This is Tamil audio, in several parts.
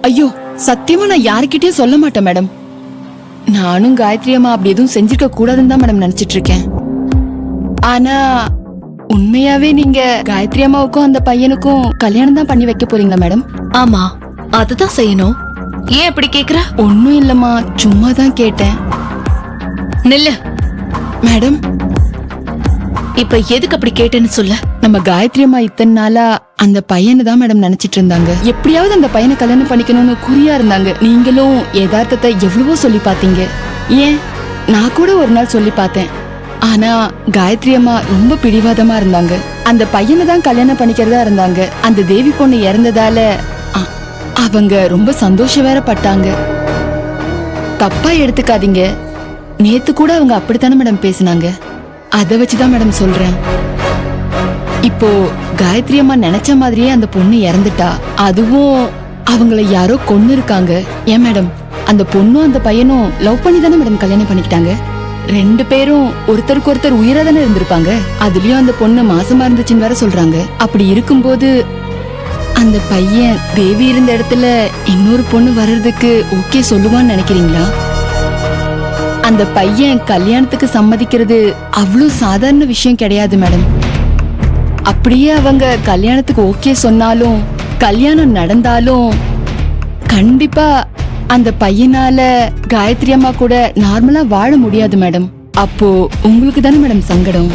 ஐயோ, சத்தியமா நான் யாருக்கிட்டயும் சொல்ல மாட்டேன் மேடம். நானும் காயத்ரி அம்மா அப்படி எதுவும் செஞ்சிருக்க கூடாதுன்னு தான் மேடம் நினைச்சிட்டு இருக்கேன். ஆனா உண்மையாவே நீங்க காயத்ரி அம்மாவுக்கும் அந்த பையனுக்கும் கல்யாணம் தான் பண்ணி வைக்க போறீங்களா மேடம்? ஆமா, அதுதான் செய்யணும். ஏன் அப்படி கேக்குற? ஒன்னும் இல்லம்மா, சும்மா தான் கேட்டேன். நில்லு மேடம். இப்ப எதுக்கு அப்படி கேட்டேன்னு சொல்ல. நம்ம காயத்ரி அம்மா இத்தனை நாளா அந்த பையனை தான் மேடம் நினைச்சிட்டு இருந்தாங்க. எப்படியாவது அந்த பையனை கல்யாணம் பண்ணிக்கணும்னு குறியா இருந்தாங்க. நீங்களும் யதார்த்தத்தை எவ்வளவோ சொல்லி பாத்தீங்க. ஏன் நான் கூட ஒரு நாள் சொல்லி பார்த்தேன். ஆனா காயத்ரி அம்மா ரொம்ப பிடிவாதமா இருந்தாங்க. அந்த பையனை தான் கல்யாணம் பண்ணிக்கிறதா இருந்தாங்க. அந்த தேவி பொண்ணு இறந்ததால அவங்க ரொம்ப சந்தோஷம் வேற பட்டாங்க. தப்பா எடுத்துக்காதீங்க. நேத்து கூட அவங்க அப்படித்தானே மேடம் பேசினாங்க. அதை வச்சுதான் மேடம் சொல்றேன். இப்போ காயத்ரி அம்மா நினைச்ச மாதிரியே அந்த பொண்ணு இறந்துட்டா. அதுவும் அவங்கள யாரோ கொன்னு இருக்காங்க. ஏன் மேடம், அந்த பொண்ணும் அந்த பையனும் லவ் பண்ணி தானே மேடம் கல்யாணம் பண்ணிக்கிட்டாங்க. 2 பேரும் ஒருத்தருக்கு ஒருத்தர் உயிரா தானே இருந்திருப்பாங்க. அதுலயும் அந்த பொண்ணு மாசமா இருந்துச்சுன்னு வேற சொல்றாங்க. அப்படி இருக்கும்போது அந்த பையன் தேவி இருந்த இடத்துல இன்னொரு பொண்ணு வர்றதுக்கு ஓகே சொல்லுவான்னு நினைக்கிறீங்களா? அந்த பையன் கல்யாணத்துக்கு சம்மதிக்கிறது அவ்வளவு சாதாரண விஷயம் கிடையாது மேடம். அப்படியே அவங்க கல்யாணத்துக்கு ஓகே சொன்னாலும், கல்யாணம் நடந்தாலும் கண்டிப்பா அந்த பையனால காயத்ரி அம்மா கூட நார்மலா வாழ முடியாது மேடம். அப்போ உங்களுக்கு தானே மேடம் சங்கடம்.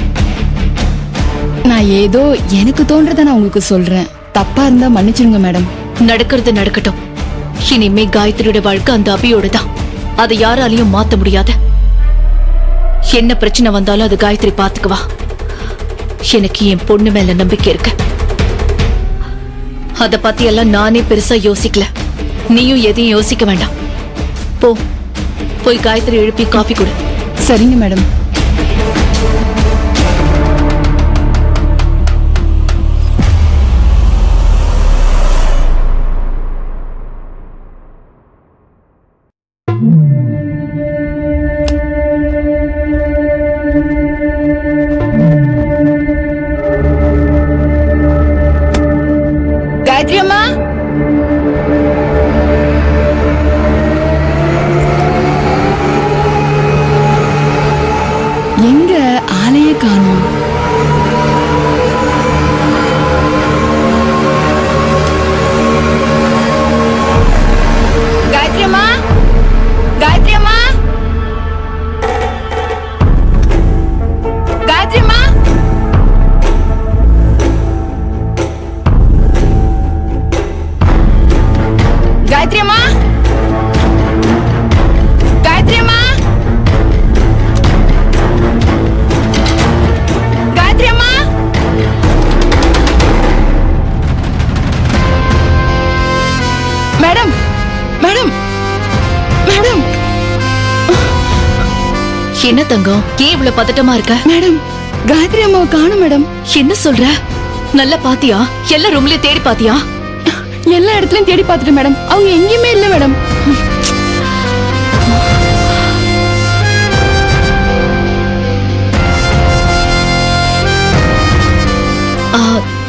நான் ஏதோ எனக்கு தோன்றத நான் உங்களுக்கு சொல்றேன். தப்பா இருந்தா மன்னிச்சிருங்க மேடம். நடக்கிறது நடக்கட்டும். இனிமே காயத்ரியோட வாழ்க்கை அந்த அபியோட தான். அதை யாராலையும் மாத்த முடியாது. என்ன பிரச்சனை வந்தாலும் அது காயத்ரி பாத்துக்குவா. எனக்கு என் பொண்ணு மேல நம்பிக்கை இருக்கு. அத பத்தி எல்லாம் நானே பெருசா யோசிக்கல. நீயும் எதையும் யோசிக்க வேண்டாம். போய் காயத்ரி எழுப்பி காஃபி கொடு. சரிங்க மேடம். காயத்ரி அம்மா, எங்க ஆளையே காணோம். காயத்ரி அம்மா, காயத்ரி அம்மா, காயத்ரி அம்மா, காயத்ரி அம்மா, காயத்ரி அம்மா, காயத்ரி அம்மா. Madam, madam, madam. என்ன தங்கம், ஏன் இவ்வளவு பதட்டமா இருக்க? மேடம், காயத்ரி அம்மாவை காணோம் மேடம். என்ன சொல்ற? நல்லா பாத்தியா? எல்லா ரூம்லயும் தேடி பாத்தியா? எல்லா இடத்துலயும் தேடி பார்த்துட்டு மேடம், அவங்க எங்கேயுமே இல்ல மேடம்.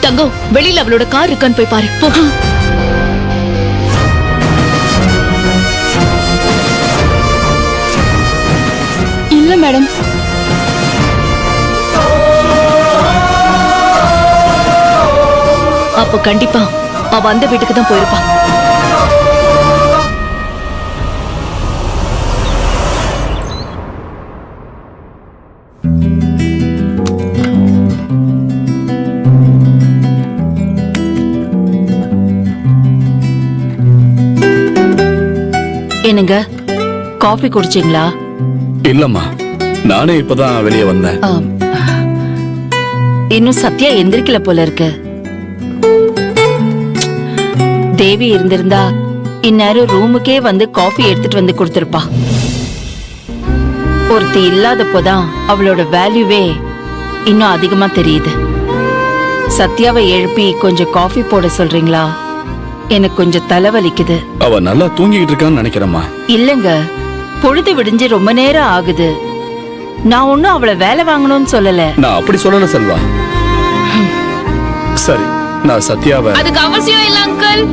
தங்கம், வெளியில அவளோட கார் இருக்கான்னு போய் பாரு. போ. இல்ல மேடம். அப்போ கண்டிப்பா அவ அந்த வீட்டுக்கு தான் போயிருப்பா. என்னங்க, காபி குடிச்சீங்களா? இல்லம்மா, நானே இப்பதான் வெளியே வந்தேன். இன்னும் சத்யா எந்திரிக்கல போல இருக்கு. தேவி இருந்திருந்தா இந்நேரம் ரூமுக்கே வந்து காஃபி எடுத்துட்டு வந்து கொடுத்திருப்பா. ஒருத்தி இல்லாதப்போதான் அவளோட வேல்யூவே இன்னும் அதிகமா தெரியுது. சத்யாவை எழுப்பி கொஞ்சம் காஃபி போட சொல்றீங்களா? எனக்கு கொஞ்சம் தலைவலிக்குது. அவ நல்லா தூங்கிட்டு இருக்கான்னு நினைக்கிறேம்மா. இல்லங்க, பொழுது விடிஞ்சு ரொம்ப நேரம் ஆகுது. நான் ஒன்னும் அவளை வேலை வாங்கணும்னு சொல்லல. நான் அப்படி சொல்லல செல்வா. சரி, நான் சத்யாவை. அதுக்கு அவசியம் இல்ல அங்கிள்.